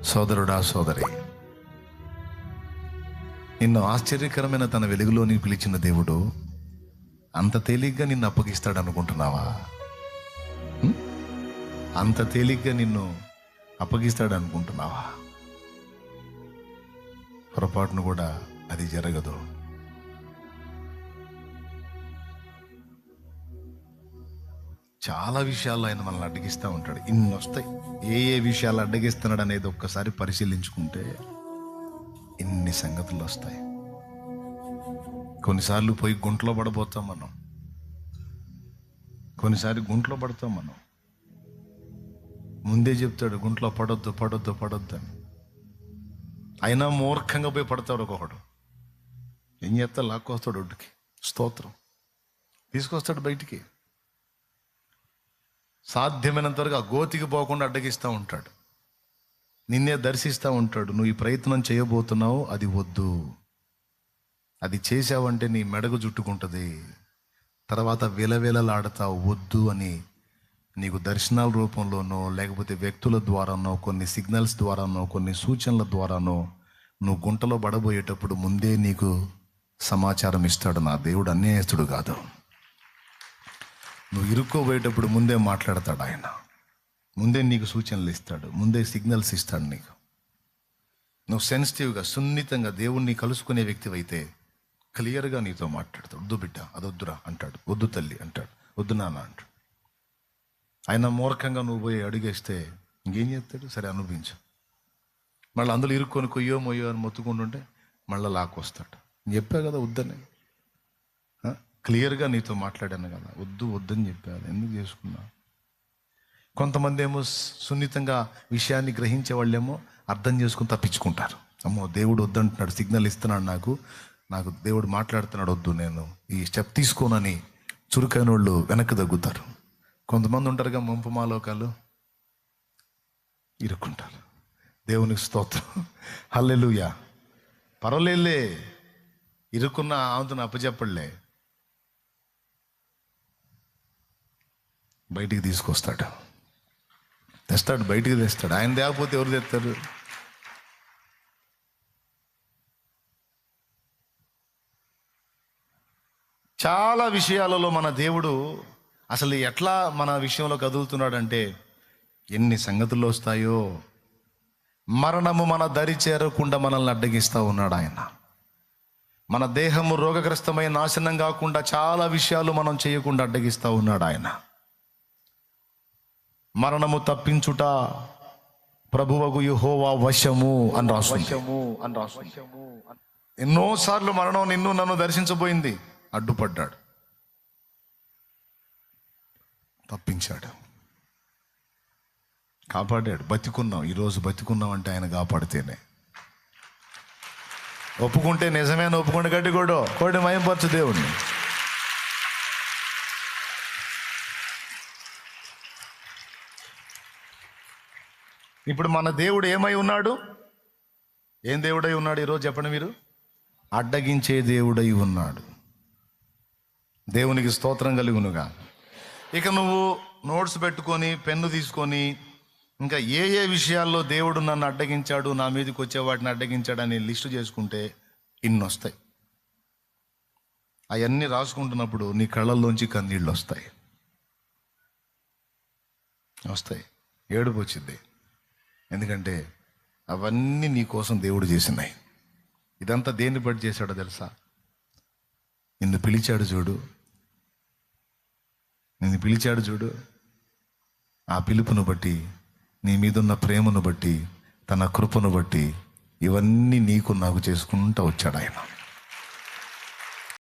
సోదరుడా, సోదరి, నిన్ను ఆశ్చర్యకరమైన తన వెలుగులోని పిలిచిన దేవుడు అంత తేలిగ్గా నిన్ను అప్పగిస్తాడు అనుకుంటున్నావా? అంత తేలిగ్గా నిన్ను అప్పగిస్తాడు అనుకుంటున్నావా? పొరపాటును కూడా అది జరగదు. చాలా విషయాల్లో ఆయన మనల్ని అడ్డగిస్తూ ఉంటాడు. ఇన్ని వస్తాయి. ఏ విషయాలు అడ్డగిస్తున్నాడు అనేది ఒక్కసారి పరిశీలించుకుంటే ఇన్ని సంగతులు వస్తాయి. కొన్నిసార్లు పోయి గుంటలో పడబోతాం మనం. కొన్నిసారి గుంటలో పడతాం మనం. ముందే చెప్తాడు గుంటలో పడొద్దు పడొద్దు పడొద్దు అని. అయినా మూర్ఖంగా పోయి పడతాడు ఒక్కొక్కడు. ఏం చేస్తా? లాక్కొస్తాడు ఒడ్డుకి. స్తోత్రం. తీసుకొస్తాడు బయటికి. సాధ్యమైనంత వరకు ఆ గోతికి పోకుండా అడ్డగిస్తూ ఉంటాడు. నిన్నే దర్శిస్తూ ఉంటాడు. నువ్వు ఈ ప్రయత్నం చేయబోతున్నావు, అది వద్దు. అది చేసావంటే నీ మెడకు చుట్టుకుంటుంది, తర్వాత విలవిలలాడతావు, వద్దు అని నీకు దర్శనాల రూపంలోనో లేకపోతే వ్యక్తుల ద్వారానో కొన్ని సిగ్నల్స్ ద్వారానో కొన్ని సూచనల ద్వారానో నువ్వు గుంటలో పడబోయేటప్పుడు ముందే నీకు సమాచారం ఇస్తాడు. నా దేవుడు అన్యాయస్తుడు కాదు. నువ్వు ఇరుక్కోబోయేటప్పుడు ముందే మాట్లాడతాడు ఆయన. ముందే నీకు సూచనలు ఇస్తాడు, ముందే సిగ్నల్స్ ఇస్తాడు నీకు. నువ్వు సెన్సిటివ్గా సున్నితంగా దేవుణ్ణి కలుసుకునే వ్యక్తివైతే క్లియర్గా నీతో మాట్లాడతాడు. వద్దు బిడ్డ, అది వద్దురా అంటాడు. వద్దు తల్లి అంటాడు. వద్దు నాన్న అంటాడు. ఆయన మూర్ఖంగా నువ్వు పోయి అడిగేస్తే ఇంకేం చేస్తాడు? సరే అనుభవించు. మళ్ళీ అందులో ఇరుక్కొని కొయ్యో మొయ్యో అని మొత్తుకుంటుంటే మళ్ళీ లాక్కొస్తాడు. చెప్పా కదా వద్దని. క్లియర్గా నీతో మాట్లాడాను కదా, వద్దు వద్దని చెప్పాను, ఎందుకు చేసుకున్నా? కొంతమంది ఏమో సున్నితంగా విషయాన్ని గ్రహించే వాళ్ళేమో అర్థం చేసుకుని తప్పించుకుంటారు. అమ్మో దేవుడు వద్దంటున్నాడు, సిగ్నల్ ఇస్తున్నాడు, నాకు దేవుడు మాట్లాడుతున్నాడు, వద్దు నేను ఈ స్టెప్ తీసుకోనని చురుకైన వాళ్ళు వెనక్కి తగ్గుతారు. కొంతమంది ఉంటారుగా ముంపు మాలోకాలు, ఇరుక్కుంటారు. దేవునికి స్తోత్రం, హల్లెలూయా. పర్వాలేదులే, ఇరుక్కున్న ఆమెతో అప్పచెప్పలే, బయటికి తీసుకొస్తాడు, తెస్తాడు, బయటికి తెస్తాడు. ఆయన తేకపోతే ఎవరు తెస్తారు? చాలా విషయాలలో మన దేవుడు అసలు ఎట్లా మన విషయంలో కదులుతున్నాడంటే ఎన్ని సంగతులు వస్తాయో. మరణము మన దరి చేరకుండా మనల్ని అడ్డగిస్తూ ఉన్నాడు ఆయన. మన దేహము రోగగ్రస్తమై నాశనం కాకుండా చాలా విషయాలు మనం చేయకుండా అడ్డగిస్తూ ఉన్నాడు ఆయన. మరణము తప్పించుట ప్రభువగు యెహోవా వశము అని రాస్తుంది. ఎన్నోసార్లు మరణం నిన్ను నన్ను దర్శించబోయింది, అడ్డుపడ్డాడు, తప్పించాడు, కాపాడాడు. బతికున్నాం. ఈరోజు బతికున్నాం అంటే ఆయన కాపాడితేనే. ఒప్పుకుంటే నిజమే అని ఒప్పుకుంటే గట్టి కోడి మయంపరచు దేవుణ్ణి. ఇప్పుడు మన దేవుడు ఏమై ఉన్నాడు? ఏం దేవుడై ఉన్నాడు ఈరోజు చెప్పండి మీరు? అడ్డగించే దేవుడై ఉన్నాడు. దేవునికి స్తోత్రం కలుగునుగా. ఇక నువ్వు నోట్స్ పెట్టుకొని పెన్ను తీసుకొని ఇంకా ఏ విషయాల్లో దేవుడు నన్ను అడ్డగించాడు, నా మీదకి వచ్చే వాటిని అడ్డగించాడు అని లిస్టు చేసుకుంటే ఇన్ని వస్తాయి. అవన్నీ రాసుకుంటున్నప్పుడు నీ కళ్ళల్లోంచి కన్నీళ్ళు వస్తాయి. ఏడుపు వచ్చింది. ఎందుకంటే అవన్నీ నీ కోసం దేవుడు చేసినాయి. ఇదంతా దేన్ని బట్టి చేశాడో తెలుసా? నిన్ను పిలిచాడు చూడు. ఆ పిలుపును బట్టి, నీ మీదున్న ప్రేమను బట్టి, తన కృపను బట్టి ఇవన్నీ నీకు నాకు చేసుకుంటూ వచ్చాడు ఆయన.